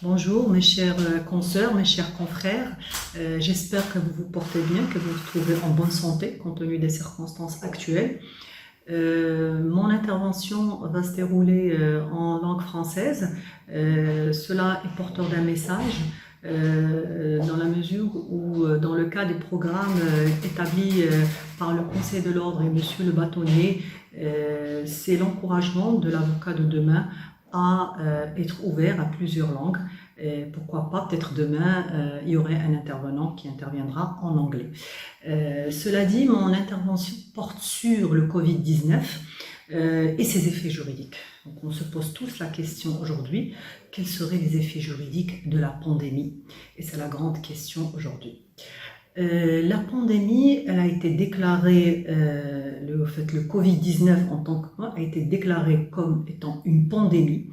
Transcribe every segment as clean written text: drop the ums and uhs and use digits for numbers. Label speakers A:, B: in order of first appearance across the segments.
A: Bonjour mes chères consoeurs, mes chers confrères. J'espère que vous vous portez bien, que vous vous trouvez en bonne santé compte tenu des circonstances actuelles. Mon intervention va se dérouler en langue française. Cela est porteur d'un message dans la mesure où, dans le cas des programmes établis par le Conseil de l'Ordre et Monsieur le Bâtonnier, c'est l'encouragement de l'avocat de demain à être ouvert à plusieurs langues. Et pourquoi pas, peut-être demain, il y aurait un intervenant qui interviendra en anglais. Cela dit, mon intervention porte sur le Covid-19 et ses effets juridiques. Donc on se pose tous la question aujourd'hui, quels seraient les effets juridiques de la pandémie? Et c'est la grande question aujourd'hui. La pandémie, elle a été déclarée, le Covid-19 en tant que a été déclaré comme étant une pandémie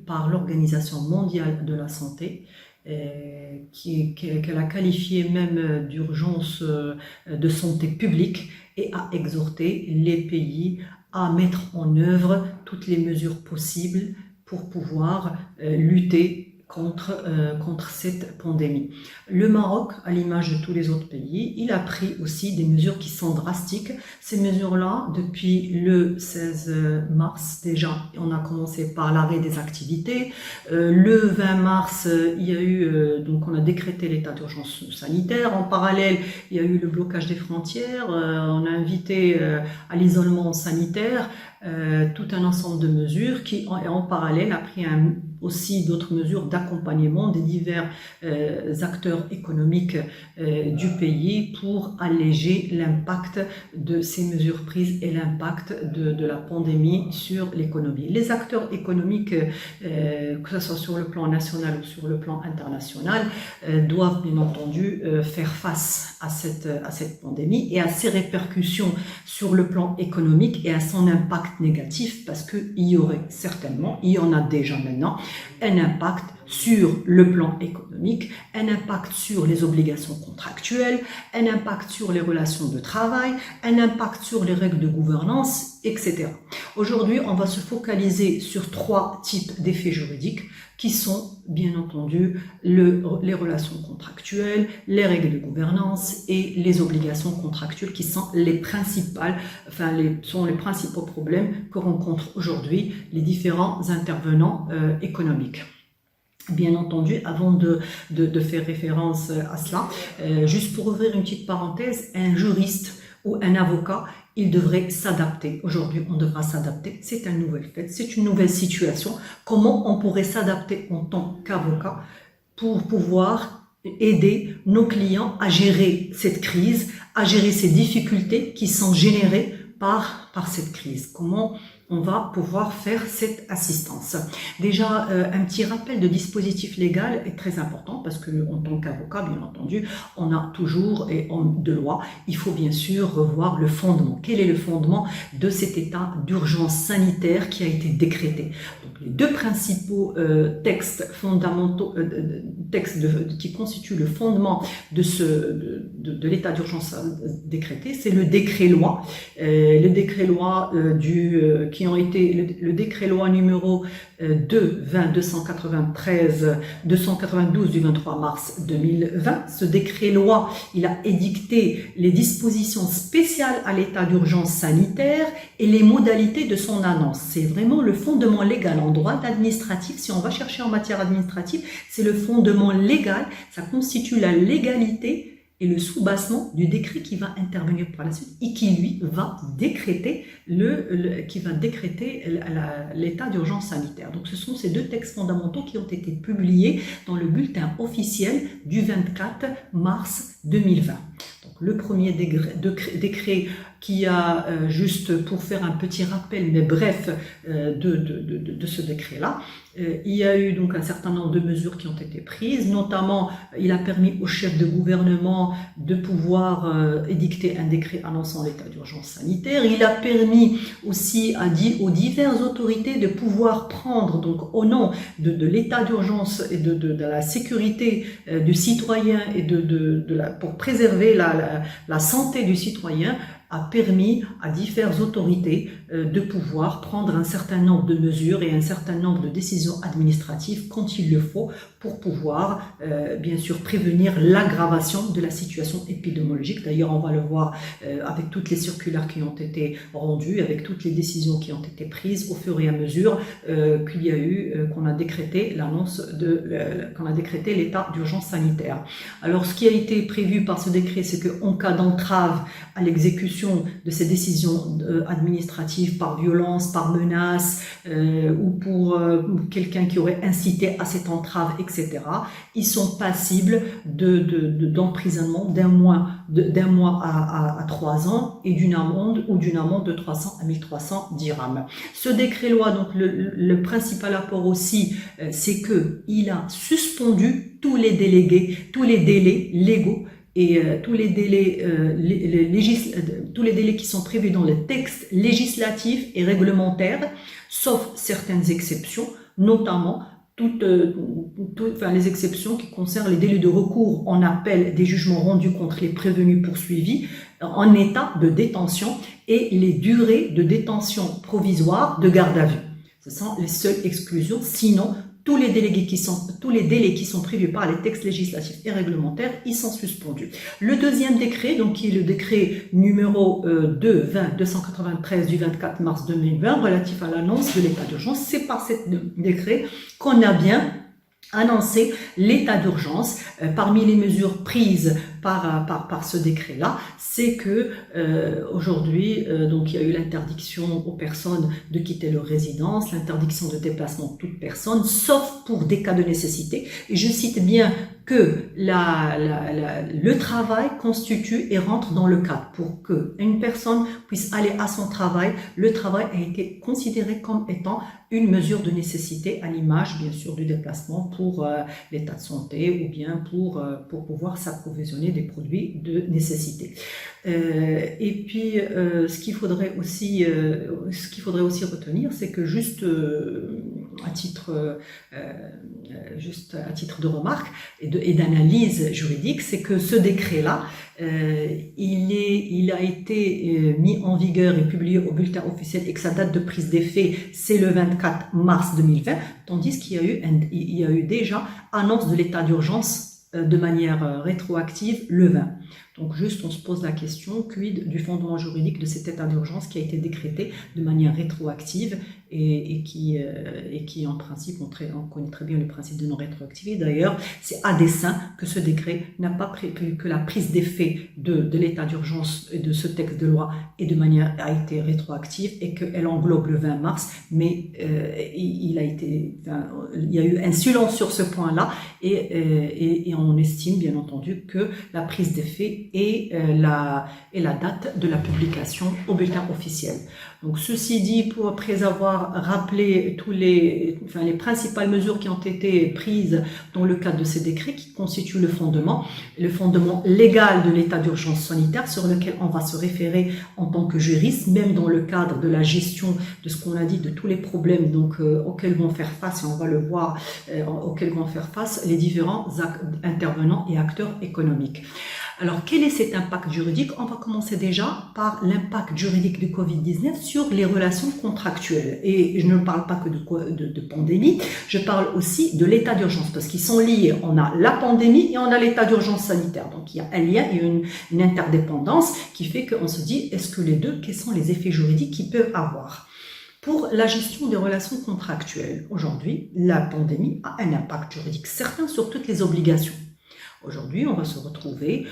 A: par l'Organisation mondiale de la santé, qu'elle a qualifiée même d'urgence de santé publique et a exhorté les pays à mettre en œuvre toutes les mesures possibles pour pouvoir lutter contre cette pandémie. Le Maroc, à l'image de tous les autres pays, il a pris aussi des mesures qui sont drastiques. Ces mesures-là, depuis le 16 mars déjà, on a commencé par l'arrêt des activités. Le 20 mars, il y a eu, donc on a décrété l'état d'urgence sanitaire. En parallèle, il y a eu le blocage des frontières. On a invité à l'isolement sanitaire. Tout un ensemble de mesures qui, en parallèle, a pris aussi d'autres mesures d'accompagnement des divers acteurs économiques du pays pour alléger l'impact de ces mesures prises et l'impact de la pandémie sur l'économie. Les acteurs économiques, que ce soit sur le plan national ou sur le plan international, doivent bien entendu faire face à cette pandémie et à ses répercussions sur le plan économique et à son impact négatif, parce qu'il y aurait certainement, il y en a déjà maintenant, un impact sur le plan économique, un impact sur les obligations contractuelles, un impact sur les relations de travail, un impact sur les règles de gouvernance, etc. Aujourd'hui, on va se focaliser sur 3 types d'effets juridiques qui sont, bien entendu, les relations contractuelles, les règles de gouvernance et les obligations contractuelles qui sont les principaux problèmes que rencontrent aujourd'hui les différents intervenants économiques. Bien entendu, avant de faire référence à cela, juste pour ouvrir une petite parenthèse, un juriste ou un avocat, il devrait s'adapter. Aujourd'hui, on devra s'adapter. C'est un nouvel fait, c'est une nouvelle situation. Comment on pourrait s'adapter en tant qu'avocat pour pouvoir aider nos clients à gérer cette crise, à gérer ces difficultés qui sont générées par cette crise? Comment on va pouvoir faire cette assistance? Déjà, un petit rappel de dispositif légal est très important parce que en tant qu'avocat, bien entendu, on a toujours, et de loi, il faut bien sûr revoir le fondement. Quel est le fondement de cet état d'urgence sanitaire qui a été décrété? Donc, les 2 principaux textes fondamentaux, qui constituent le fondement de l'état d'urgence décrété, c'est le décret-loi. Le décret-loi qui ont été le décret-loi numéro 292 du 23 mars 2020. Ce décret-loi, il a édicté les dispositions spéciales à l'état d'urgence sanitaire et les modalités de son annonce. C'est vraiment le fondement légal en droit administratif. Si on va chercher en matière administrative, c'est le fondement légal. Ça constitue la légalité et le soubassement du décret qui va intervenir par la suite et qui, lui, va décréter l'état d'urgence sanitaire. Donc, ce sont ces 2 textes fondamentaux qui ont été publiés dans le bulletin officiel du 24 mars 2020. Donc, le premier décret qui a, juste pour faire un petit rappel, mais bref, de ce décret-là, il y a eu donc un certain nombre de mesures qui ont été prises, notamment il a permis au chef de gouvernement de pouvoir édicter un décret annonçant l'état d'urgence sanitaire. Il a permis aussi aux diverses autorités de pouvoir prendre, donc au nom de l'état d'urgence et de la sécurité du citoyen et pour préserver la santé du citoyen, a permis à diverses autorités de pouvoir prendre un certain nombre de mesures et un certain nombre de décisions administratives quand il le faut pour pouvoir, bien sûr, prévenir l'aggravation de la situation épidémiologique. D'ailleurs, on va le voir avec toutes les circulaires qui ont été rendues, avec toutes les décisions qui ont été prises au fur et à mesure qu'il y a eu, qu'on a décrété qu'on a décrété l'état d'urgence sanitaire. Alors, ce qui a été prévu par ce décret, c'est qu'en cas d'entrave à l'exécution de ces décisions administratives par violence, par menace, ou pour quelqu'un qui aurait incité à cette entrave, etc., ils sont passibles d'emprisonnement d'un mois à 3 ans et d'une amende de 300 à 1300 dirhams. Ce décret-loi, donc le principal apport aussi, c'est qu'il a suspendu tous les délais légaux et tous les délais qui sont prévus dans les textes législatifs et réglementaires, sauf certaines exceptions, notamment les exceptions qui concernent les délais de recours en appel des jugements rendus contre les prévenus poursuivis en état de détention et les durées de détention provisoire de garde à vue. Ce sont les seules exclusions, sinon tous les délais qui sont prévus par les textes législatifs et réglementaires, ils sont suspendus. Le deuxième décret, donc qui est le décret numéro 293 du 24 mars 2020 relatif à l'annonce de l'état d'urgence, c'est par ce décret qu'on a bien annoncer l'état d'urgence. Parmi les mesures prises par ce décret-là, c'est que aujourd'hui, donc il y a eu l'interdiction aux personnes de quitter leur résidence, l'interdiction de déplacement de toute personne, sauf pour des cas de nécessité. Et je cite bien que le travail constitue et rentre dans le cadre. Pour qu'une personne puisse aller à son travail, le travail a été considéré comme étant une mesure de nécessité, à l'image bien sûr du déplacement pour l'état de santé ou bien pour pouvoir s'approvisionner des produits de nécessité. Et puis ce qu'il faudrait aussi retenir, c'est que juste à titre de remarque et d'analyse juridique, c'est que ce décret-là, il a été mis en vigueur et publié au bulletin officiel et que sa date de prise d'effet, c'est le 24 mars 2020, tandis qu'il y a eu déjà annonce de l'état d'urgence de manière rétroactive le 20. Donc juste on se pose la question, quid du fondement juridique de cet état d'urgence qui a été décrété de manière rétroactive et qui en principe, on connaît très bien le principe de non-rétroactivité. D'ailleurs, c'est à dessein que ce décret n'a pas prévu que la prise d'effet de l'état d'urgence et de ce texte de loi a été rétroactive et qu'elle englobe le 20 mars, mais il y a eu un silence sur ce point-là et on estime bien entendu que la prise d'effet et la date de la publication au bulletin officiel. Donc ceci dit, après avoir rappelé les principales mesures qui ont été prises dans le cadre de ces décrets qui constituent le fondement légal de l'état d'urgence sanitaire sur lequel on va se référer en tant que juriste, même dans le cadre de la gestion de ce qu'on a dit, de tous les problèmes auxquels vont faire face, et on va le voir, auxquels vont faire face les différents intervenants et acteurs économiques. Alors, quel est cet impact juridique? On va commencer déjà par l'impact juridique du Covid-19 sur les relations contractuelles. Et je ne parle pas que de pandémie, je parle aussi de l'état d'urgence, parce qu'ils sont liés. On a la pandémie et on a l'état d'urgence sanitaire. Donc, il y a un lien et une interdépendance qui fait qu'on se dit, est-ce que les deux, quels sont les effets juridiques qu'ils peuvent avoir? Pour la gestion des relations contractuelles, aujourd'hui, la pandémie a un impact juridique certain sur toutes les obligations. Aujourd'hui, on va se retrouver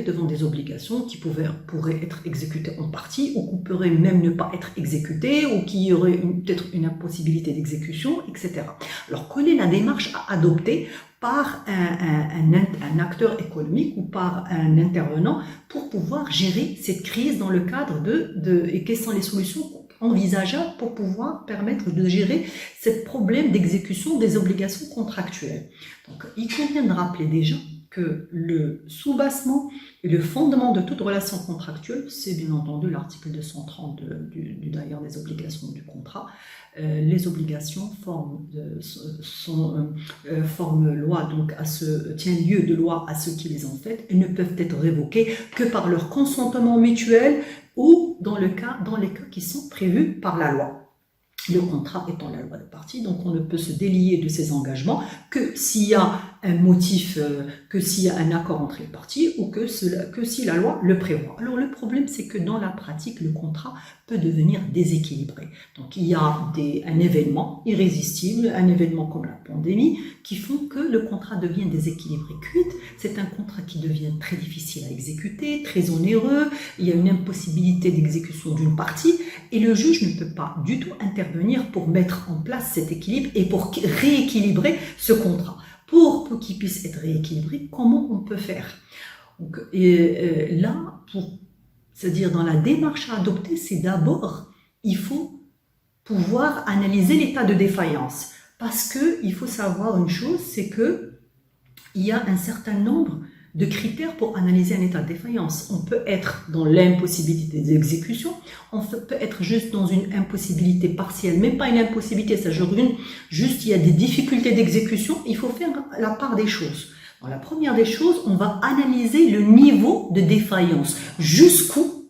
A: devant des obligations qui pourraient être exécutées en partie ou qui pourraient même ne pas être exécutées ou qui auraient peut-être une impossibilité d'exécution, etc. Alors, quelle est la démarche à adopter par un acteur économique ou par un intervenant pour pouvoir gérer cette crise dans le cadre et quelles sont les solutions envisageables pour pouvoir permettre de gérer ce problème d'exécution des obligations contractuelles. Donc, il convient de rappeler déjà que le soubassement et le fondement de toute relation contractuelle, c'est bien entendu l'article 230 d'ailleurs des obligations du contrat. Les obligations forment loi, donc tient lieu de loi à ceux qui les ont faites et ne peuvent être révoquées que par leur consentement mutuel ou dans les cas qui sont prévus par la loi. Le contrat étant la loi de partie, donc on ne peut se délier de ses engagements que s'il y a un motif, que s'il y a un accord entre les parties ou que si la loi le prévoit. Alors le problème, c'est que dans la pratique, le contrat peut devenir déséquilibré. Donc il y a un événement irrésistible, un événement comme la pandémie, qui font que le contrat devient déséquilibré. C'est un contrat qui devient très difficile à exécuter, très onéreux, il y a une impossibilité d'exécution d'une partie et le juge ne peut pas du tout intervenir pour mettre en place cet équilibre et pour rééquilibrer ce contrat. Pour qu'il puisse être rééquilibré, comment on peut faire? Donc, c'est-à-dire dans la démarche à adopter, c'est d'abord, il faut pouvoir analyser l'état de défaillance. Parce qu'il faut savoir une chose, c'est qu'il y a un certain nombre de critères pour analyser un état de défaillance. On peut être dans l'impossibilité d'exécution, on peut être juste dans une impossibilité partielle, même pas une impossibilité, ça juste il y a des difficultés d'exécution, il faut faire la part des choses. Dans la première des choses, on va analyser le niveau de défaillance, jusqu'où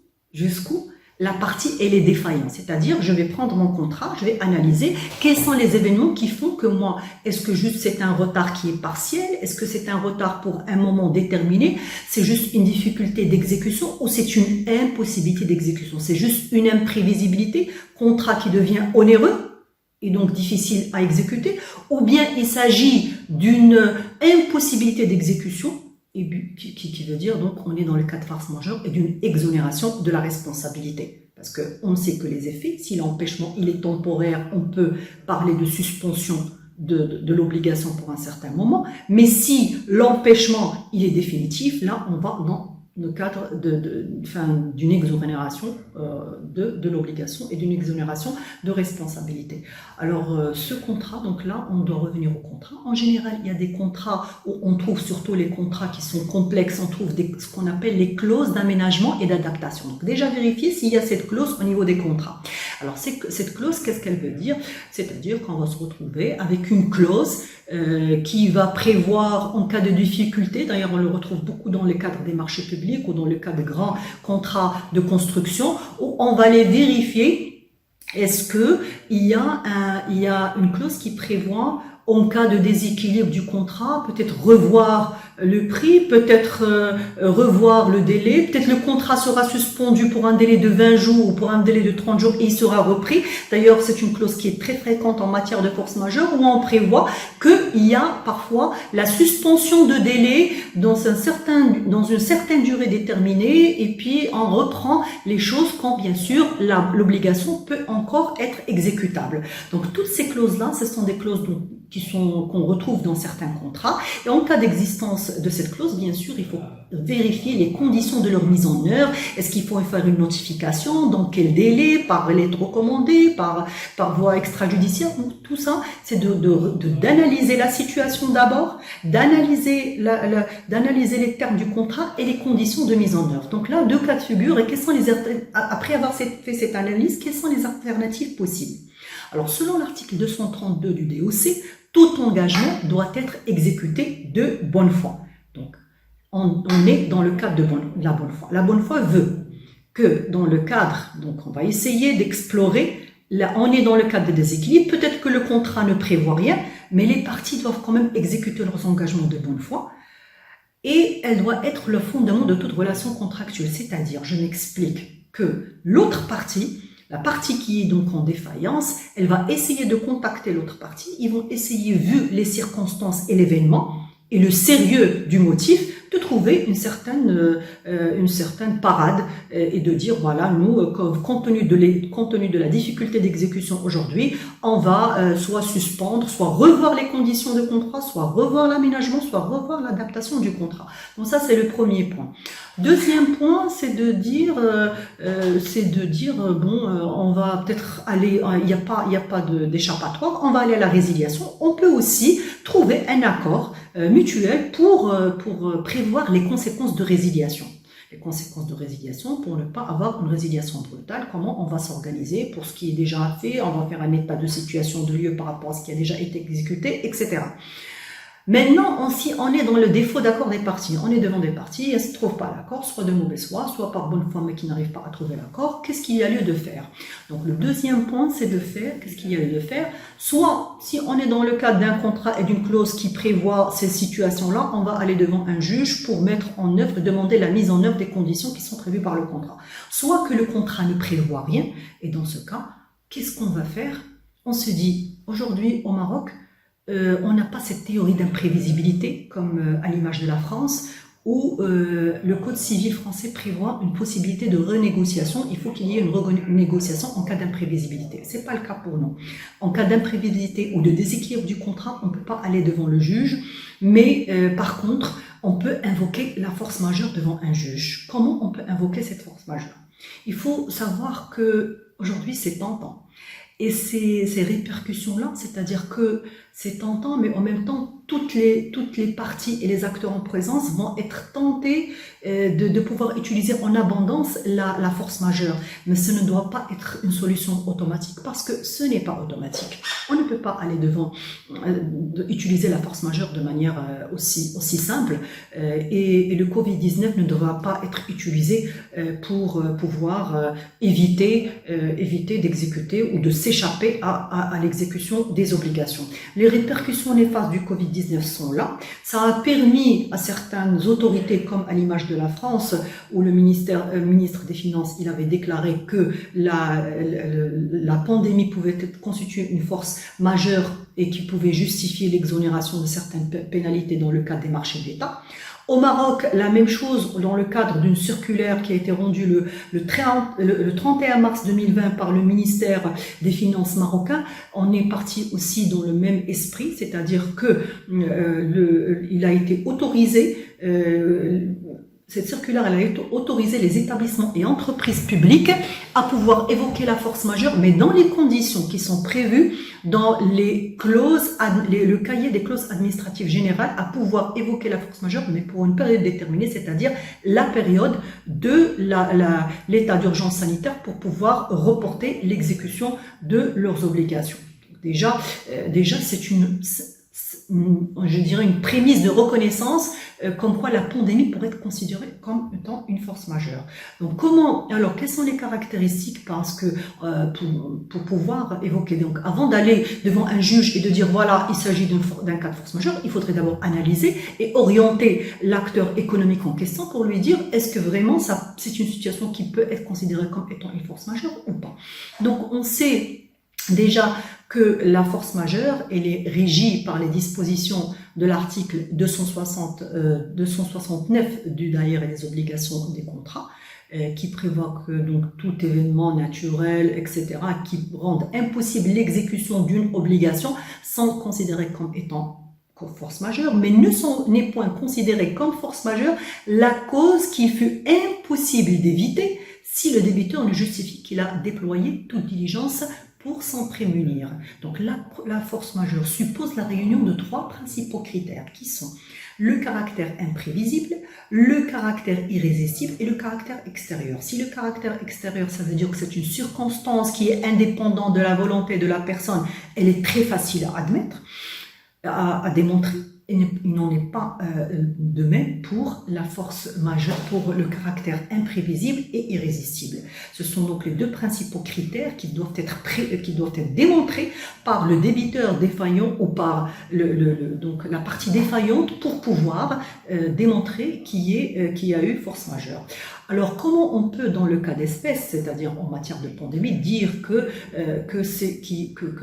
A: la partie elle est défaillante, c'est-à-dire je vais prendre mon contrat, je vais analyser quels sont les événements qui font que moi, est-ce que juste c'est un retard qui est partiel, est-ce que c'est un retard pour un moment déterminé, c'est juste une difficulté d'exécution ou c'est une impossibilité d'exécution, c'est juste une imprévisibilité, contrat qui devient onéreux et donc difficile à exécuter, ou bien il s'agit d'une impossibilité d'exécution, et qui veut dire donc on est dans le cas de force majeure et d'une exonération de la responsabilité. Parce qu'on sait que les effets, si l'empêchement il est temporaire, on peut parler de suspension de l'obligation pour un certain moment, mais si l'empêchement il est définitif, là on va dans le cadre d'une exonération de l'obligation et d'une exonération de responsabilité. Alors ce contrat, donc là on doit revenir au contrat. En général, il y a des contrats où on trouve surtout les contrats qui sont complexes, on trouve ce qu'on appelle les clauses d'aménagement et d'adaptation. Donc déjà vérifier s'il y a cette clause au niveau des contrats. Alors cette clause, qu'est-ce qu'elle veut dire? C'est-à-dire qu'on va se retrouver avec une clause qui va prévoir en cas de difficulté, d'ailleurs on le retrouve beaucoup dans le cadre des marchés publics ou dans le cas de grands contrats de construction, où on va les vérifier, est-ce qu'il y a une clause qui prévoit en cas de déséquilibre du contrat, peut-être revoir le prix, peut-être revoir le délai, peut-être le contrat sera suspendu pour un délai de 20 jours ou pour un délai de 30 jours et il sera repris. D'ailleurs, c'est une clause qui est très fréquente en matière de force majeure où on prévoit qu'il y a parfois la suspension de délai dans une certaine durée déterminée et puis on reprend les choses quand bien sûr l'obligation peut encore être exécutable. Donc toutes ces clauses-là, ce sont des clauses qu'on retrouve dans certains contrats. Et en cas d'existence de cette clause, bien sûr, il faut vérifier les conditions de leur mise en œuvre. Est-ce qu'il faut faire une notification? Dans quel délai? Par lettre recommandée? Par voie extrajudiciaire? Tout ça, c'est d'analyser la situation d'abord, d'analyser les termes du contrat et les conditions de mise en œuvre. Donc là, deux cas de figure. Et après avoir fait cette analyse, quelles sont les alternatives possibles? Alors, selon l'article 232 du DOC, tout engagement doit être exécuté de bonne foi. Donc, on est dans le cadre de la bonne foi. La bonne foi veut que dans le cadre, donc on va essayer d'explorer, on est dans le cadre de déséquilibre, peut-être que le contrat ne prévoit rien, mais les parties doivent quand même exécuter leurs engagements de bonne foi et elle doit être le fondement de toute relation contractuelle. C'est-à-dire, je m'explique, que l'autre partie, la partie qui est donc en défaillance, elle va essayer de contacter l'autre partie. Ils vont essayer, vu les circonstances et l'événement et le sérieux du motif, de trouver une certaine parade et de dire voilà, nous, compte tenu de la difficulté d'exécution aujourd'hui, on va soit suspendre, soit revoir les conditions de contrat, soit revoir l'aménagement, soit revoir l'adaptation du contrat. Donc ça, c'est le premier point. Deuxième point, c'est de dire bon, on va peut-être aller, il n'y a pas d'échappatoire, on va aller à la résiliation. On peut aussi trouver un accord mutuelle pour prévoir les conséquences de résiliation. Les conséquences de résiliation pour ne pas avoir une résiliation brutale, comment on va s'organiser pour ce qui est déjà fait, on va faire un état de situation de lieu par rapport à ce qui a déjà été exécuté, etc. Maintenant, si on est dans le défaut d'accord des parties, on est devant des parties, elles ne se trouvent pas d'accord, soit de mauvaise foi, soit par bonne foi mais qui n'arrivent pas à trouver l'accord, qu'est-ce qu'il y a lieu de faire? Donc le deuxième point, c'est de faire, qu'est-ce qu'il y a lieu de faire? Soit, si on est dans le cadre d'un contrat et d'une clause qui prévoit ces situations-là, on va aller devant un juge pour mettre en œuvre, demander la mise en œuvre des conditions qui sont prévues par le contrat. Soit que le contrat ne prévoit rien, et dans ce cas, qu'est-ce qu'on va faire? On se dit, aujourd'hui au Maroc, on n'a pas cette théorie d'imprévisibilité comme à l'image de la France où le code civil français prévoit une possibilité de renégociation. Il faut qu'il y ait une renégociation en cas d'imprévisibilité. Ce n'est pas le cas pour nous. En cas d'imprévisibilité ou de déséquilibre du contrat, on ne peut pas aller devant le juge, mais par contre, on peut invoquer la force majeure devant un juge. Comment on peut invoquer cette force majeure? Il faut savoir qu'aujourd'hui, c'est tentant. Et ces répercussions-là, c'est-à-dire que c'est tentant, mais en même temps, toutes les parties et les acteurs en présence vont être tentés de pouvoir utiliser en abondance la force majeure. Mais ce ne doit pas être une solution automatique, parce que ce n'est pas automatique. On ne peut pas aller devant, utiliser la force majeure de manière aussi simple. Et le Covid-19 ne devra pas être utilisé pour pouvoir éviter d'exécuter ou de s'échapper à l'exécution des obligations. Les répercussions néfastes du Covid-19 sont là. Ça a permis à certaines autorités, comme à l'image de la France, où le ministre des Finances, il avait déclaré que la pandémie pouvait constituer une force majeure et qui pouvait justifier l'exonération de certaines pénalités dans le cadre des marchés d'État. Au Maroc, la même chose dans le cadre d'une circulaire qui a été rendue le 31 mars 2020 par le ministère des Finances marocain. On est parti aussi dans le même esprit, c'est-à-dire que il a été autorisé, cette circulaire, elle a autorisé les établissements et entreprises publiques à pouvoir évoquer la force majeure, mais dans les conditions qui sont prévues dans les clauses, le cahier des clauses administratives générales, à pouvoir évoquer la force majeure, mais pour une période déterminée, c'est-à-dire la période de l'état d'urgence sanitaire pour pouvoir reporter l'exécution de leurs obligations. Déjà c'est je dirais une prémisse de reconnaissance comme quoi la pandémie pourrait être considérée comme étant une force majeure. Donc quelles sont les caractéristiques? Parce que pour pouvoir évoquer, donc avant d'aller devant un juge et de dire voilà, il s'agit d'un cas de force majeure, il faudrait d'abord analyser et orienter l'acteur économique en question pour lui dire est-ce que vraiment c'est une situation qui peut être considérée comme étant une force majeure ou pas. Donc on sait déjà que la force majeure, elle est régie par les dispositions de l'article 269 du Daïr et des obligations des contrats, qui prévoit que donc tout événement naturel, etc., qui rende impossible l'exécution d'une obligation sont considérés comme étant force majeure, mais n'est point considéré comme force majeure la cause qui fut impossible d'éviter si le débiteur ne justifie qu'il a déployé toute diligence pour s'en prémunir. Donc la force majeure suppose la réunion de trois principaux critères qui sont le caractère imprévisible, le caractère irrésistible et le caractère extérieur. Si le caractère extérieur, ça veut dire que c'est une circonstance qui est indépendante de la volonté de la personne, elle est très facile à admettre, à démontrer. Il n'en est pas de même pour la force majeure, pour le caractère imprévisible et irrésistible. Ce sont donc les deux principaux critères qui doivent être démontrés par le débiteur défaillant ou par donc la partie défaillante pour pouvoir démontrer qu'il y a eu force majeure. Alors comment on peut, dans le cas d'espèce, c'est-à-dire en matière de pandémie, dire que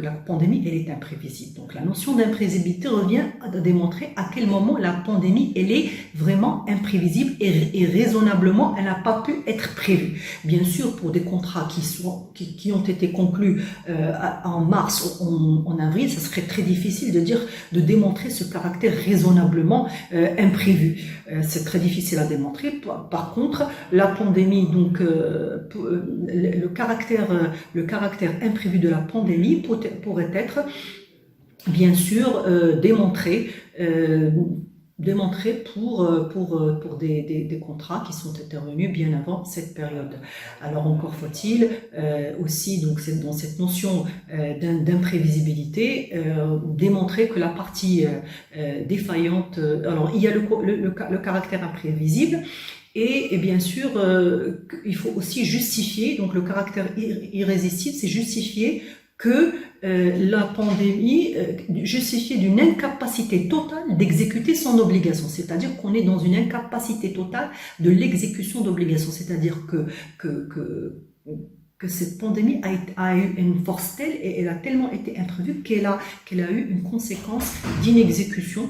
A: la pandémie elle est imprévisible? Donc la notion d'imprévisibilité revient à démontrer à quel moment la pandémie elle est vraiment imprévisible et raisonnablement elle n'a pas pu être prévue. Bien sûr, pour des contrats qui ont été conclus en mars ou en avril, ce serait très difficile de démontrer ce caractère raisonnablement imprévu. C'est très difficile à démontrer. Par contre, la pandémie, donc le caractère imprévu de la pandémie pourrait être bien sûr démontré démontré pour des contrats qui sont intervenus bien avant cette période. Alors encore faut-il aussi, donc dans cette notion d'imprévisibilité, démontrer que la partie défaillante, alors il y a le caractère imprévisible, et bien sûr, il faut aussi justifier, donc le caractère irrésistible, c'est justifier que la pandémie justifiée d'une incapacité totale d'exécuter son obligation, c'est-à-dire qu'on est dans une incapacité totale de l'exécution d'obligation, c'est-à-dire que cette pandémie a eu une force telle et elle a tellement été imprévue qu'elle a eu une conséquence d'inexécution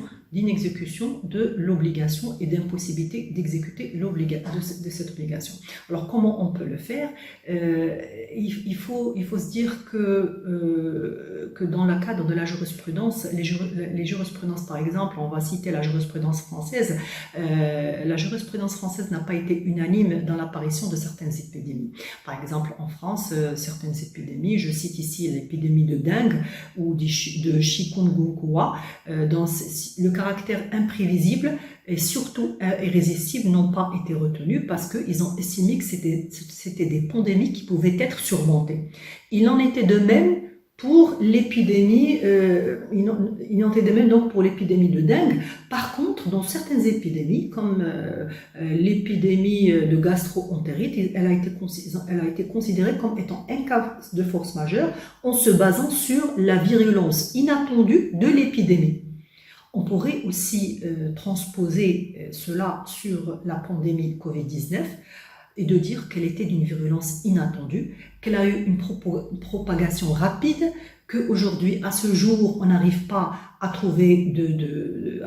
A: de l'obligation et d'impossibilité d'exécuter de cette obligation. Alors comment on peut le faire? Il faut se dire que dans le cadre de la jurisprudence, les jurisprudences par exemple, on va citer la jurisprudence française, la jurisprudence française n'a pas été unanime dans l'apparition de certaines épidémies. Par exemple en France, certaines épidémies, je cite ici l'épidémie de dengue ou de chikungunya, dans le caractère imprévisible et surtout irrésistible n'ont pas été retenus parce qu'ils ont estimé que c'était des pandémies qui pouvaient être surmontées. Il en était de même pour l'épidémie, il en était de même donc pour l'épidémie de dengue. Par contre, dans certaines épidémies, comme l'épidémie de gastro-entérite, elle a été considérée comme étant un cas de force majeure en se basant sur la virulence inattendue de l'épidémie. On pourrait aussi transposer cela sur la pandémie Covid-19 et de dire qu'elle était d'une virulence inattendue, qu'elle a eu une propagation rapide, qu'aujourd'hui, à ce jour, on n'arrive pas à trouver de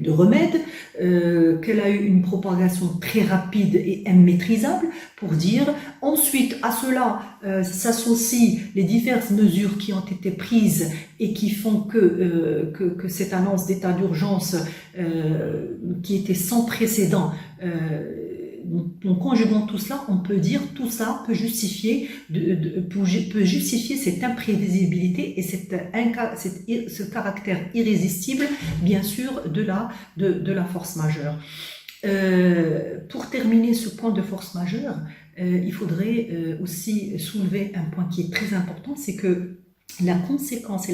A: remède, qu'elle a eu une propagation très rapide et immaîtrisable, pour dire. Ensuite, à cela s'associent les diverses mesures qui ont été prises et qui font que cette annonce d'état d'urgence qui était sans précédent, donc conjuguant tout cela, on peut dire tout ça peut justifier cette imprévisibilité et ce caractère irrésistible, bien sûr, de la force majeure. Pour terminer ce point de force majeure, il faudrait aussi soulever un point qui est très important, c'est que la conséquence,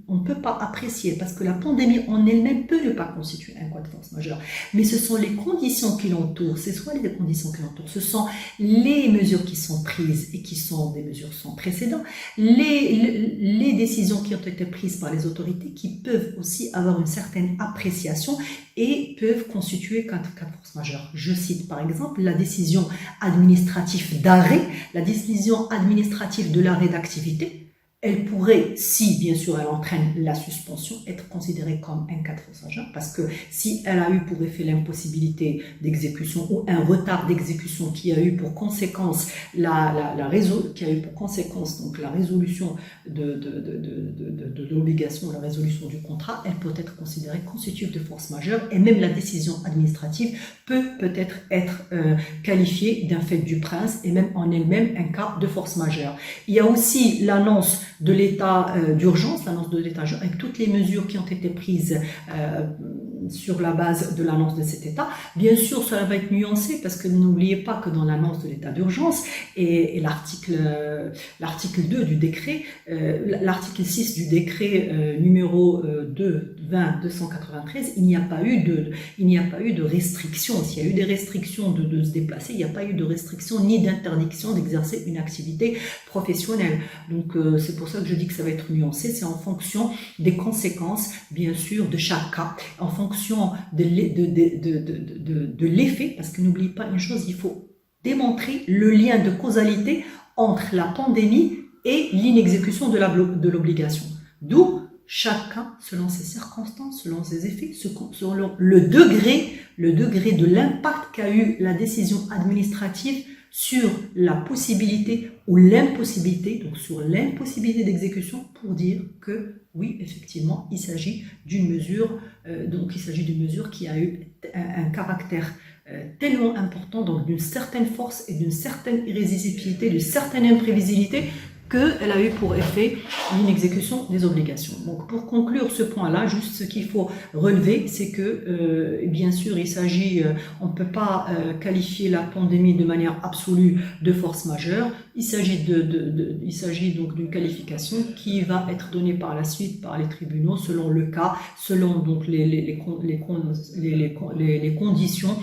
A: on ne peut pas apprécier, parce que la pandémie en elle-même peut ne pas constituer un cas de force majeure, mais ce sont les conditions qui l'entourent, ce sont les mesures qui sont prises et qui sont des mesures sans précédent, les décisions qui ont été prises par les autorités qui peuvent aussi avoir une certaine appréciation et peuvent constituer un cas de force majeure. Je cite par exemple la décision administrative d'arrêt, la décision administrative de l'arrêt d'activité. Elle pourrait, si bien sûr elle entraîne la suspension, être considérée comme un cas de force majeure, parce que si elle a eu pour effet l'impossibilité d'exécution ou un retard d'exécution qui a eu pour conséquence la résolution de l'obligation, la résolution du contrat, elle peut être considérée constitutive de force majeure, et même la décision administrative peut-être être qualifiée d'un fait du prince et même en elle-même un cas de force majeure. Il y a aussi l'annonce de l'état d'urgence, avec toutes les mesures qui ont été prises sur la base de l'annonce de cet état. Bien sûr, cela va être nuancé parce que n'oubliez pas que dans l'annonce de l'état d'urgence et l'article 2 du décret, l'article 6 du décret numéro 20-293, il n'y a pas eu de restriction. S'il y a eu des restrictions de se déplacer, il n'y a pas eu de restriction ni d'interdiction d'exercer une activité professionnelle. Donc c'est pour ça que je dis que ça va être nuancé, c'est en fonction des conséquences, bien sûr, de chaque cas, en fonction de l'effet, parce que n'oubliez pas une chose, il faut démontrer le lien de causalité entre la pandémie et l'inexécution de l'obligation. D'où chacun, selon ses circonstances, selon ses effets, selon le degré de l'impact qu'a eu la décision administrative sur la possibilité ou l'impossibilité, donc sur l'impossibilité d'exécution, pour dire que oui, effectivement, il s'agit d'une mesure, qui a eu un caractère tellement important, donc d'une certaine force et d'une certaine irrésistibilité, d'une certaine imprévisibilité, qu'elle a eu pour effet l'inexécution des obligations. Donc pour conclure ce point-là, juste ce qu'il faut relever, c'est que bien sûr il s'agit, on ne peut pas qualifier la pandémie de manière absolue de force majeure. Il s'agit donc d'une qualification qui va être donnée par la suite par les tribunaux selon le cas, selon donc les conditions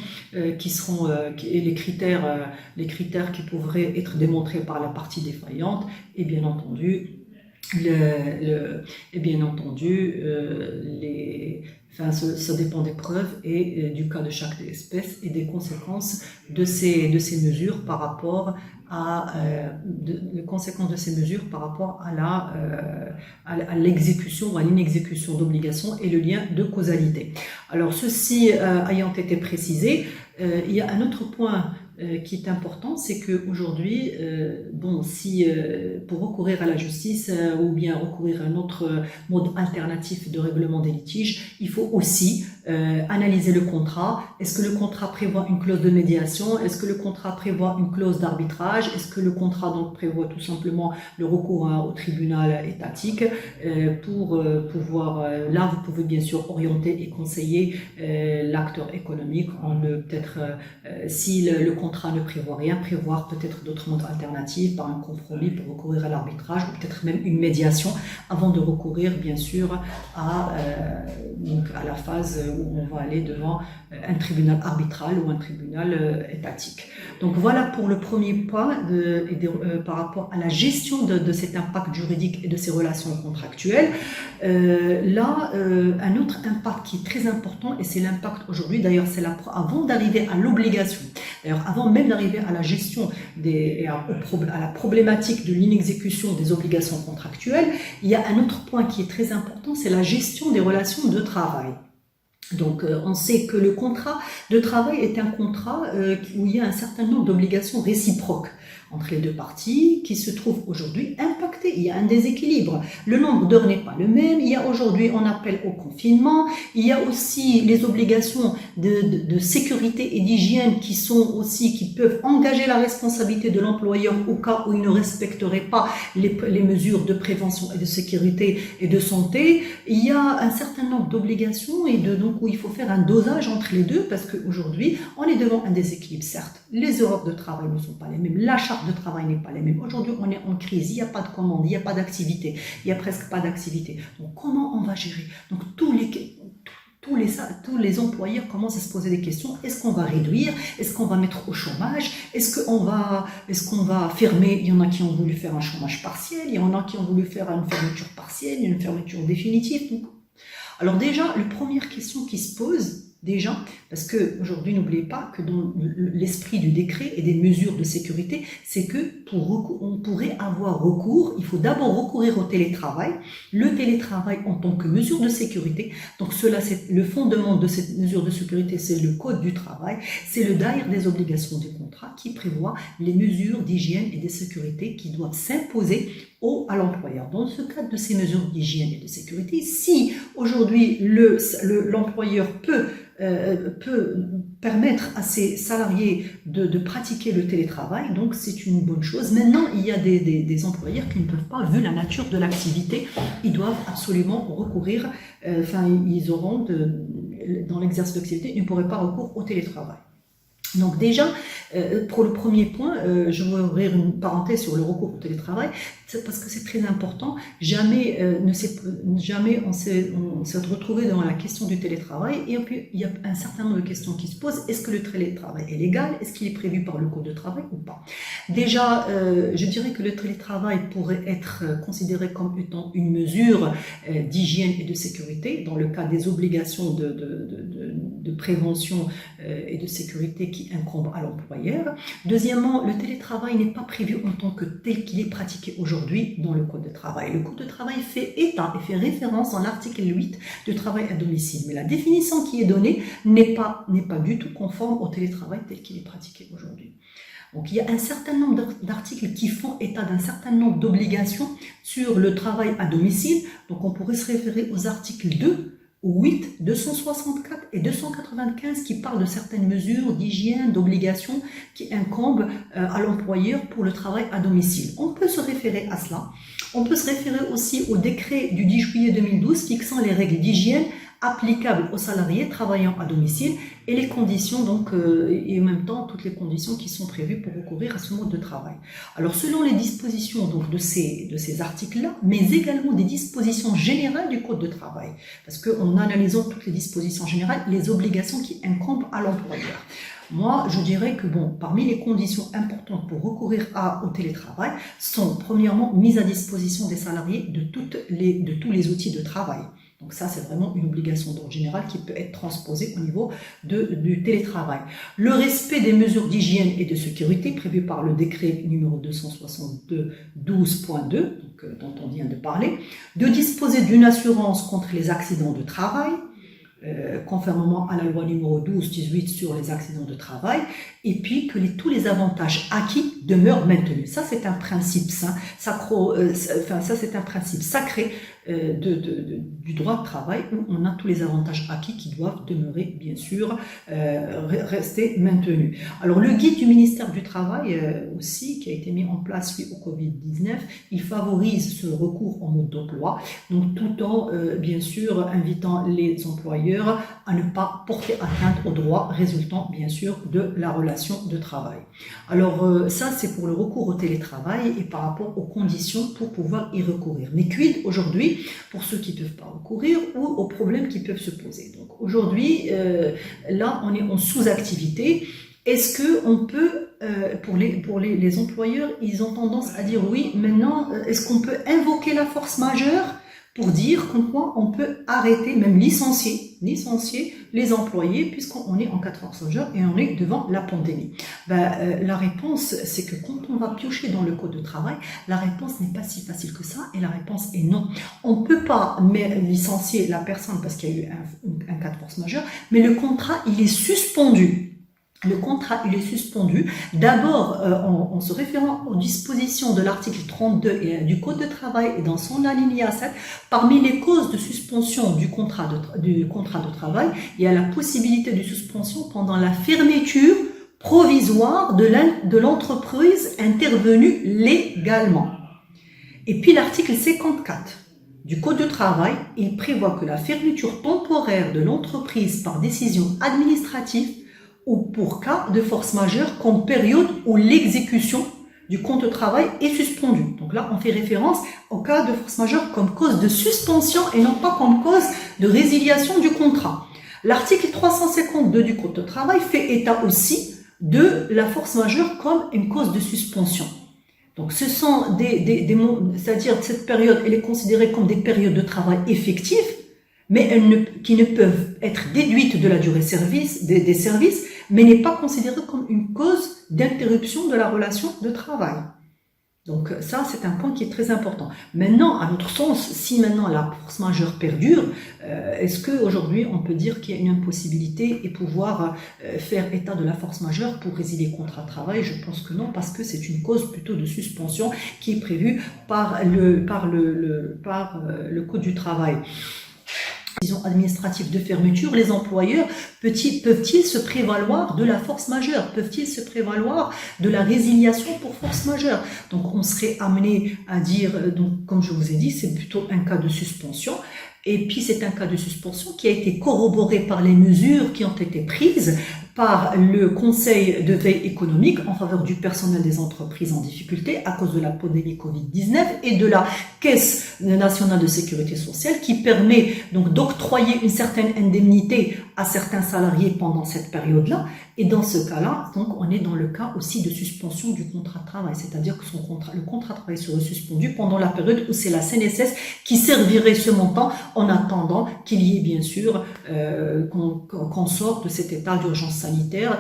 A: qui seront et les critères qui pourraient être démontrés par la partie défaillante, et bien entendu ça dépend des preuves et du cas de chaque espèce et des conséquences de ces mesures par rapport à l'exécution ou à l'inexécution d'obligations et le lien de causalité. Alors ceci ayant été précisé, il y a un autre point qui est important, c'est qu'aujourd'hui, pour recourir à la justice ou bien recourir à un autre mode alternatif de règlement des litiges, il faut aussi analyser le contrat. Est-ce que le contrat prévoit une clause de médiation? Est-ce que le contrat prévoit une clause d'arbitrage? Est-ce que le contrat donc prévoit tout simplement le recours au tribunal étatique pour pouvoir, là vous pouvez bien sûr orienter et conseiller l'acteur économique en peut-être si le contrat ne prévoit rien, prévoir peut-être d'autres modes alternatifs par un compromis pour recourir à l'arbitrage ou peut-être même une médiation avant de recourir bien sûr à la phase où on va aller devant un tribunal arbitral ou un tribunal étatique. Donc voilà pour le premier point par rapport à la gestion de cet impact juridique et de ces relations contractuelles. Un autre impact qui est très important, et c'est l'impact aujourd'hui, d'ailleurs c'est avant d'arriver à l'obligation, d'ailleurs avant même d'arriver à la gestion à la problématique de l'inexécution des obligations contractuelles, il y a un autre point qui est très important, c'est la gestion des relations de travail. Donc on sait que le contrat de travail est un contrat où il y a un certain nombre d'obligations réciproques entre les deux parties qui se trouvent aujourd'hui impactées. Il y a un déséquilibre. Le nombre d'heures n'est pas le même. Il y a aujourd'hui, on appelle au confinement. Il y a aussi les obligations de sécurité et d'hygiène qui peuvent engager la responsabilité de l'employeur au cas où il ne respecterait pas les mesures de prévention et de sécurité et de santé. Il y a un certain nombre d'obligations et donc où il faut faire un dosage entre les deux parce qu'aujourd'hui, on est devant un déséquilibre. Certes, les heures de travail ne sont pas les mêmes, la charge de travail n'est pas la même. Aujourd'hui, on est en crise, il n'y a pas de commande, il n'y a pas d'activité, il n'y a presque pas d'activité. Donc, comment on va gérer? Donc, tous les employeurs commencent à se poser des questions. Est-ce qu'on va réduire? Est-ce qu'on va mettre au chômage? Est-ce qu'on va fermer? Il y en a qui ont voulu faire un chômage partiel, il y en a qui ont voulu faire une fermeture partielle, une fermeture définitive. Donc, alors déjà, la première question qui se pose, parce qu'aujourd'hui, n'oubliez pas que dans l'esprit du décret et des mesures de sécurité, c'est que on pourrait avoir recours, il faut d'abord recourir au télétravail. Le télétravail en tant que mesure de sécurité, donc c'est le fondement de cette mesure de sécurité, c'est le code du travail, c'est le daïr des obligations du contrat qui prévoit les mesures d'hygiène et de sécurité qui doivent s'imposer à l'employeur. Dans ce cadre de ces mesures d'hygiène et de sécurité, si aujourd'hui l'employeur peut permettre à ses salariés de pratiquer le télétravail, donc c'est une bonne chose. Maintenant, il y a des employeurs qui ne peuvent pas, vu la nature de l'activité, ils doivent absolument recourir, ils auront, dans l'exercice de l'activité, ils ne pourraient pas recourir au télétravail. Donc déjà, pour le premier point, je vais ouvrir une parenthèse sur le recours au télétravail, parce que c'est très important. Jamais on s'est retrouvé dans la question du télétravail, et puis il y a un certain nombre de questions qui se posent. Est-ce que le télétravail est légal? Est-ce qu'il est prévu par le code de travail ou pas? Déjà, je dirais que le télétravail pourrait être considéré comme étant une mesure d'hygiène et de sécurité dans le cas des obligations de prévention et de sécurité qui incombent à l'employeur. Deuxièmement, le télétravail n'est pas prévu en tant que tel qu'il est pratiqué aujourd'hui dans le Code de travail. Le Code de travail fait état et fait référence en l'article 8 du travail à domicile. Mais la définition qui est donnée n'est pas du tout conforme au télétravail tel qu'il est pratiqué aujourd'hui. Donc il y a un certain nombre d'articles qui font état d'un certain nombre d'obligations sur le travail à domicile. Donc on pourrait se référer aux articles 2 8, 264 et 295 qui parlent de certaines mesures d'hygiène, d'obligations qui incombent à l'employeur pour le travail à domicile. On peut se référer à cela. On peut se référer aussi au décret du 10 juillet 2012 fixant les règles d'hygiène applicables aux salariés travaillant à domicile et les conditions donc et en même temps toutes les conditions qui sont prévues pour recourir à ce mode de travail. Alors selon les dispositions donc de ces articles-là, mais également des dispositions générales du Code de travail, parce qu'en analysant toutes les dispositions générales, les obligations qui incombent à l'employeur. Moi, je dirais que bon, parmi les conditions importantes pour recourir au télétravail sont premièrement mise à disposition des salariés de tous les outils de travail. Donc ça, c'est vraiment une obligation d'ordre général qui peut être transposée au niveau du télétravail. Le respect des mesures d'hygiène et de sécurité prévues par le décret numéro 262/12.2, dont on vient de parler, de disposer d'une assurance contre les accidents de travail, conformément à la loi numéro 12/18 sur les accidents de travail, et puis que tous les avantages acquis demeurent maintenus. Ça, c'est un principe c'est un principe sacré du droit de travail où on a tous les avantages acquis qui doivent demeurer, bien sûr, rester maintenus. Alors, le guide du ministère du Travail aussi, qui a été mis en place suite au Covid-19, il favorise ce recours en mode d'emploi, donc tout en, bien sûr, invitant les employeurs à ne pas porter atteinte aux droits résultant, bien sûr, de la relation de travail. Alors, ça, c'est pour le recours au télétravail et par rapport aux conditions pour pouvoir y recourir. Mais quid aujourd'hui pour ceux qui ne peuvent pas recourir ou aux problèmes qui peuvent se poser. Donc aujourd'hui, là, on est en sous-activité. Est-ce qu'on peut, pour les employeurs, ils ont tendance à dire oui, maintenant, est-ce qu'on peut invoquer la force majeure pour dire qu'en quoi on peut arrêter, même licencier les employés puisqu'on est en 4 force majeure et on est devant la pandémie. La réponse, c'est que quand on va piocher dans le code de travail, la réponse n'est pas si facile que ça et la réponse est non. On ne peut pas licencier la personne parce qu'il y a eu un cas de force majeure, mais le contrat, il est suspendu. Le contrat, il est suspendu, d'abord en se référant aux dispositions de l'article 32 du Code de travail et dans son alinéa 7, parmi les causes de suspension du contrat de travail, il y a la possibilité de suspension pendant la fermeture provisoire de l'entreprise intervenue légalement. Et puis l'article 54 du Code de travail, il prévoit que la fermeture temporaire de l'entreprise par décision administrative ou pour cas de force majeure comme période où l'exécution du compte de travail est suspendue. Donc là, on fait référence au cas de force majeure comme cause de suspension et non pas comme cause de résiliation du contrat. L'article 352 du Code de travail fait état aussi de la force majeure comme une cause de suspension. Donc ce sont c'est-à-dire cette période, elle est considérée comme des périodes de travail effectives, mais qui ne peuvent être déduites de la durée des services, mais n'est pas considérée comme une cause d'interruption de la relation de travail. Donc ça, c'est un point qui est très important. Maintenant, à notre sens, si maintenant la force majeure perdure, est-ce qu'aujourd'hui on peut dire qu'il y a une impossibilité et pouvoir faire état de la force majeure pour résilier le contrat de travail? Je pense que non, parce que c'est une cause plutôt de suspension qui est prévue par le Code du travail. Décision administrative de fermeture, les employeurs peuvent-ils se prévaloir de la force majeure? Peuvent-ils se prévaloir de la résiliation pour force majeure? Donc on serait amené à dire, donc comme je vous ai dit, c'est plutôt un cas de suspension. Et puis c'est un cas de suspension qui a été corroboré par les mesures qui ont été prises par le Conseil de veille économique en faveur du personnel des entreprises en difficulté à cause de la pandémie Covid-19 et de la Caisse nationale de sécurité sociale qui permet donc d'octroyer une certaine indemnité à certains salariés pendant cette période-là. Et dans ce cas-là, donc on est dans le cas aussi de suspension du contrat de travail, c'est-à-dire que le contrat de travail serait suspendu pendant la période où c'est la CNSS qui servirait ce montant en attendant qu'il y ait bien sûr qu'on sorte de cet état d'urgence sanitaire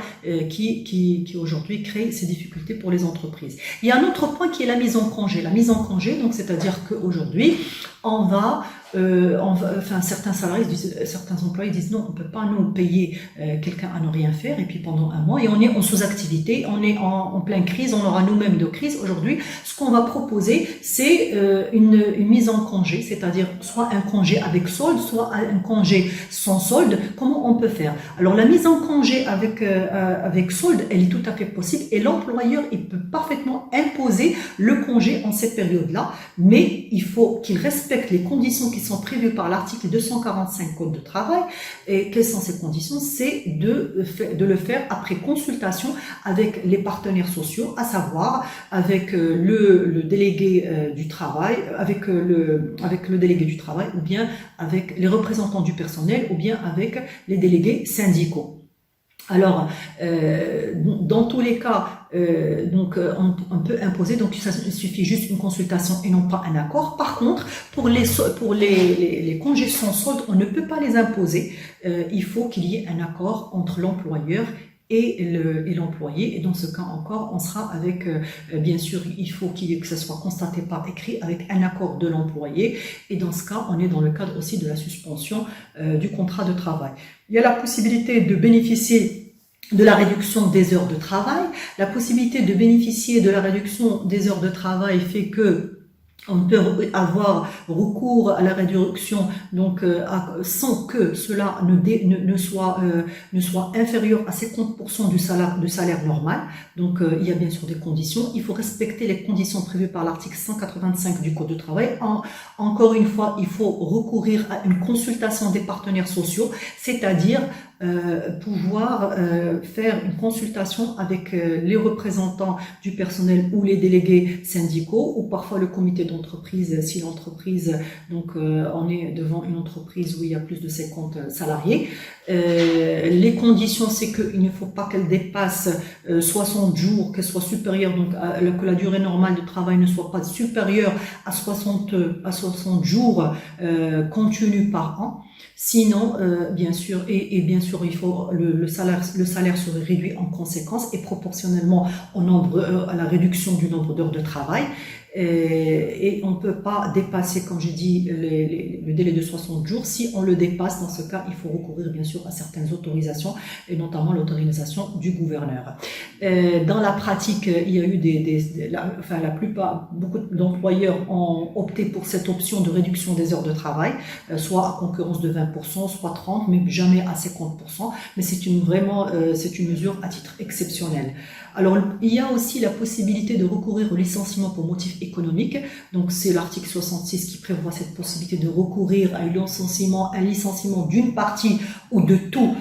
A: qui aujourd'hui crée ces difficultés pour les entreprises. Il y a un autre point qui est la mise en congé. La mise en congé, donc c'est-à-dire qu'aujourd'hui, on va enfin certains salariés certains employés disent non, on peut pas nous payer quelqu'un à ne rien faire et puis pendant un mois et on est en sous-activité, on est en pleine crise, on aura nous-mêmes de crise. Aujourd'hui, ce qu'on va proposer, c'est une mise en congé, c'est-à-dire soit un congé avec solde, soit un congé sans solde. Comment on peut faire? Alors la mise en congé avec solde, elle est tout à fait possible et l'employeur, il peut parfaitement imposer le congé en cette période-là, mais il faut qu'il respecte les conditions qui sont prévues par l'article 245 Code de travail. Et quelles sont ces conditions? C'est de le faire après consultation avec les partenaires sociaux, à savoir avec le délégué du travail, avec le délégué du travail, ou bien avec les représentants du personnel, ou bien avec les délégués syndicaux. Alors, dans tous les cas, on peut imposer, donc il suffit juste une consultation et non pas un accord. Par contre, pour les congés sans solde, on ne peut pas les imposer. Il faut qu'il y ait un accord entre l'employeur et l'employé, et dans ce cas encore, on sera avec, bien sûr, il faut que ça soit constaté par écrit avec un accord de l'employé, et dans ce cas, on est dans le cadre aussi de la suspension du contrat de travail. Il y a la possibilité de bénéficier de la réduction des heures de travail. La possibilité de bénéficier de la réduction des heures de travail fait que on peut avoir recours à la réduction donc sans que cela ne soit inférieur à 50% du salaire normal. Donc il y a bien sûr des conditions. Il faut respecter les conditions prévues par l'article 185 du Code du travail. Encore une fois, il faut recourir à une consultation des partenaires sociaux, c'est-à-dire pouvoir faire une consultation avec les représentants du personnel ou les délégués syndicaux, ou parfois le comité d'entreprise si l'entreprise, donc on est devant une entreprise où il y a plus de 50 salariés. Les conditions, c'est qu'il ne faut pas qu'elle dépasse 60 jours, qu'elle soit supérieure, donc que la durée normale de travail ne soit pas supérieure à 60 jours contenus par an. Sinon, bien sûr, et bien sûr, il faut le salaire serait réduit en conséquence et proportionnellement à la réduction du nombre d'heures de travail. Et on ne peut pas dépasser, comme j'ai dit, le délai de 60 jours. Si on le dépasse, dans ce cas, il faut recourir bien sûr à certaines autorisations, et notamment l'autorisation du gouverneur. Dans la pratique, il y a eu beaucoup d'employeurs ont opté pour cette option de réduction des heures de travail, soit à concurrence de 20%, soit 30%, mais jamais à 50%. Mais c'est une mesure à titre exceptionnel. Alors, il y a aussi la possibilité de recourir au licenciement pour motif économique. Donc, c'est l'article 66 qui prévoit cette possibilité de recourir à un licenciement d'une partie ou de tout,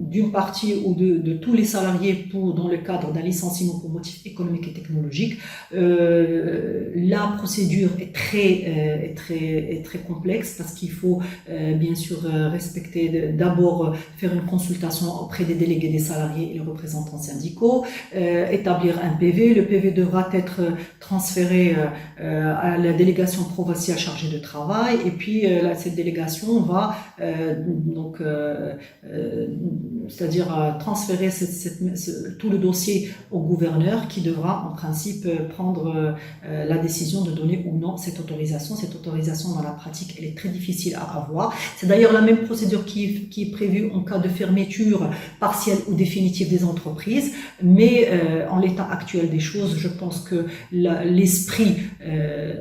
A: d'une partie ou de tous les salariés dans le cadre d'un licenciement pour motif économique et technologique. La procédure est très complexe parce qu'il faut bien sûr respecter, d'abord faire une consultation auprès des délégués des salariés et les représentants syndicaux, établir un PV. Le PV devra être transféré à la délégation provinciale chargée de travail, et puis cette délégation va c'est-à-dire transférer tout le dossier au gouverneur, qui devra en principe prendre la décision de donner ou non cette autorisation. Cette autorisation, dans la pratique, elle est très difficile à avoir. C'est d'ailleurs la même procédure qui est prévue en cas de fermeture partielle ou définitive des entreprises, mais en l'état actuel des choses, je pense que l'esprit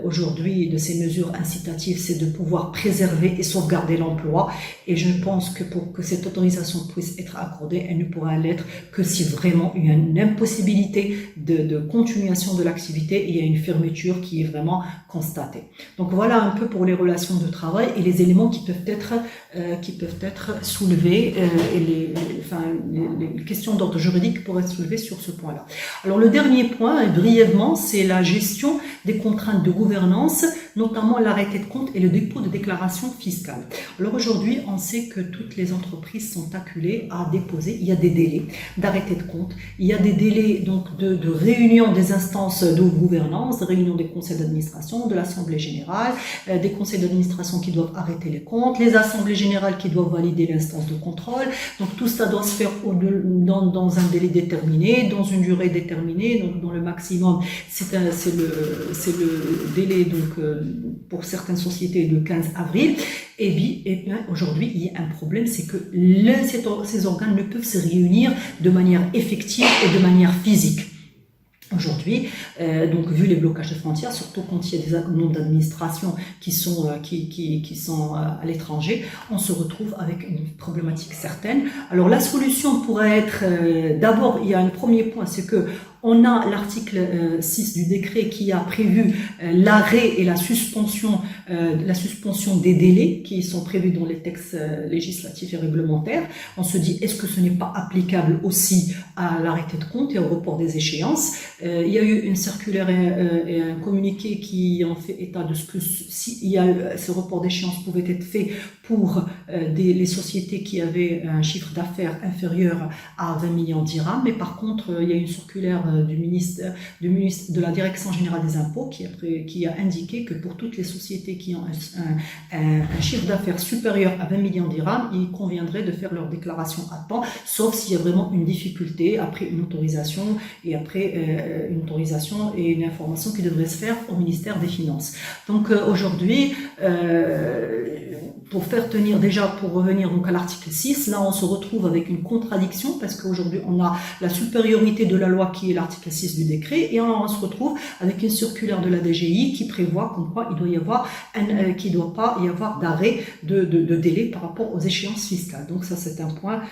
A: aujourd'hui de ces mesures incitatives, c'est de pouvoir préserver et sauvegarder l'emploi, et je pense que pour que cette autorisation puisse être accordée, elle ne pourra l'être que si vraiment il y a une impossibilité de continuation de l'activité et il y a une fermeture qui est vraiment constatée. Donc voilà un peu pour les relations de travail et les éléments qui peuvent être soulevés, et les questions d'ordre juridique pourraient être soulevées sur ce point-là. Alors le dernier point, brièvement, c'est la gestion des contraintes de gouvernance, notamment l'arrêté de compte et le dépôt de déclaration fiscale. Alors aujourd'hui, on sait que toutes les entreprises sont acculées à déposer, il y a des délais d'arrêté de compte, il y a des délais donc de réunion des instances de gouvernance, de réunion des conseils d'administration, de l'assemblée générale, des conseils d'administration qui doivent arrêter les comptes, les assemblées générales qui doivent valider l'instance de contrôle. Donc tout ça doit se faire dans un délai déterminé, dans une durée déterminée. Donc dans le maximum, c'est le délai donc pour certaines sociétés le 15 avril. Et bien aujourd'hui, il y a un problème, c'est que ces organes ne peuvent se réunir de manière effective et de manière physique. Aujourd'hui, donc vu les blocages de frontières, surtout quand il y a des nombres d'administrations qui sont à l'étranger, on se retrouve avec une problématique certaine. Alors la solution pourrait être, d'abord, il y a un premier point, c'est que on a l'article 6 du décret qui a prévu l'arrêt et la suspension des délais qui sont prévus dans les textes législatifs et réglementaires. On se dit, est-ce que ce n'est pas applicable aussi à l'arrêté de compte et au report des échéances? Il y a eu une circulaire et un communiqué qui en fait état de ce que si ce report d'échéance pouvait être fait pour les sociétés qui avaient un chiffre d'affaires inférieur à 20 millions de dirhams, mais par contre, il y a une circulaire du ministre de la Direction générale des impôts qui a indiqué que pour toutes les sociétés qui ont un chiffre d'affaires supérieur à 20 millions de dirhams, il conviendrait de faire leur déclaration à temps, sauf s'il y a vraiment une difficulté après une autorisation et une information qui devrait se faire au ministère des Finances. Donc aujourd'hui, pour revenir donc à l'article 6, là on se retrouve avec une contradiction parce qu'aujourd'hui on a la supériorité de la loi qui est l'article 6 du décret et on se retrouve avec une circulaire de la DGI qui prévoit comme quoi il ne doit pas y avoir d'arrêt de délai par rapport aux échéances fiscales. Donc ça c'est un point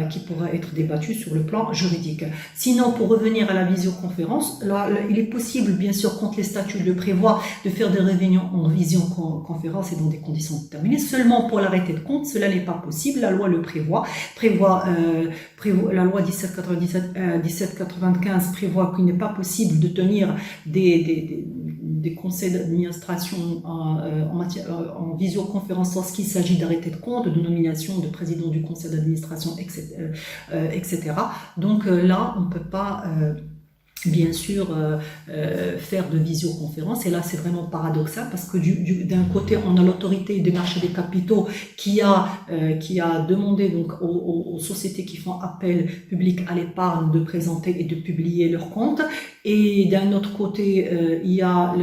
A: qui pourra être débattu sur le plan juridique. Sinon, pour revenir à la visioconférence, là, il est possible bien sûr quand les statuts le prévoient de faire des réunions en visioconférence et dans des conditions déterminées. Seulement pour l'arrêté de compte, cela n'est pas possible. La loi le prévoit la loi 1795 prévoit qu'il n'est pas possible de tenir des conseils d'administration en visioconférence lorsqu'il s'agit d'arrêté de compte, de nomination de président du conseil d'administration, etc. Donc là, on ne peut pas bien sûr faire de visioconférence et là c'est vraiment paradoxal parce que d'un côté on a l'autorité des marchés des capitaux qui a demandé donc aux sociétés qui font appel public à l'épargne de présenter et de publier leurs comptes et d'un autre côté il y a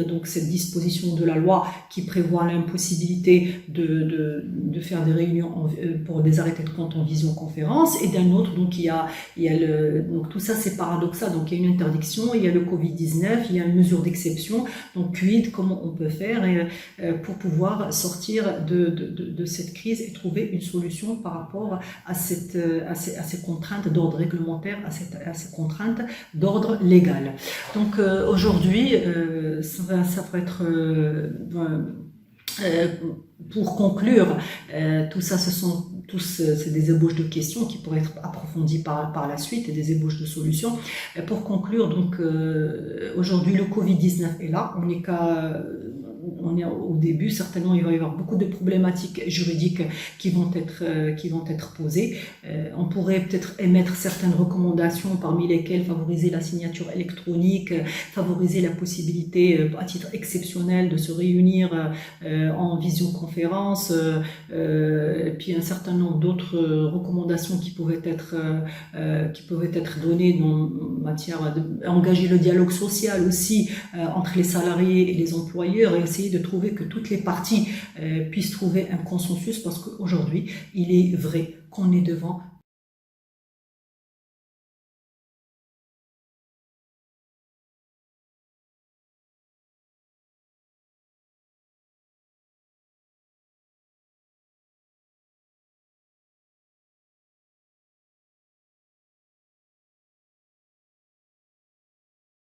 A: donc cette disposition de la loi qui prévoit l'impossibilité de faire des réunions pour des arrêtés de compte en visioconférence et d'un autre donc donc tout ça c'est paradoxal. Donc il y a une interdiction, il y a le Covid-19, il y a une mesure d'exception. Donc comment on peut faire pour pouvoir sortir de cette crise et trouver une solution par rapport à ces contraintes d'ordre réglementaire, à ces contraintes d'ordre légal. Donc aujourd'hui, ça va être pour conclure, tout ça, c'est des ébauches de questions qui pourraient être approfondies par la suite et des ébauches de solutions. Pour conclure, donc aujourd'hui le Covid-19 est là, on est au début, certainement il va y avoir beaucoup de problématiques juridiques qui vont être posées. On pourrait peut-être émettre certaines recommandations parmi lesquelles favoriser la signature électronique, favoriser la possibilité à titre exceptionnel de se réunir en visioconférence, puis un certain nombre d'autres recommandations qui pouvaient être données en matière d'engager le dialogue social aussi entre les salariés et les employeurs et essayer de trouver que toutes les parties puissent trouver un consensus parce qu'aujourd'hui, il est vrai qu'on est devant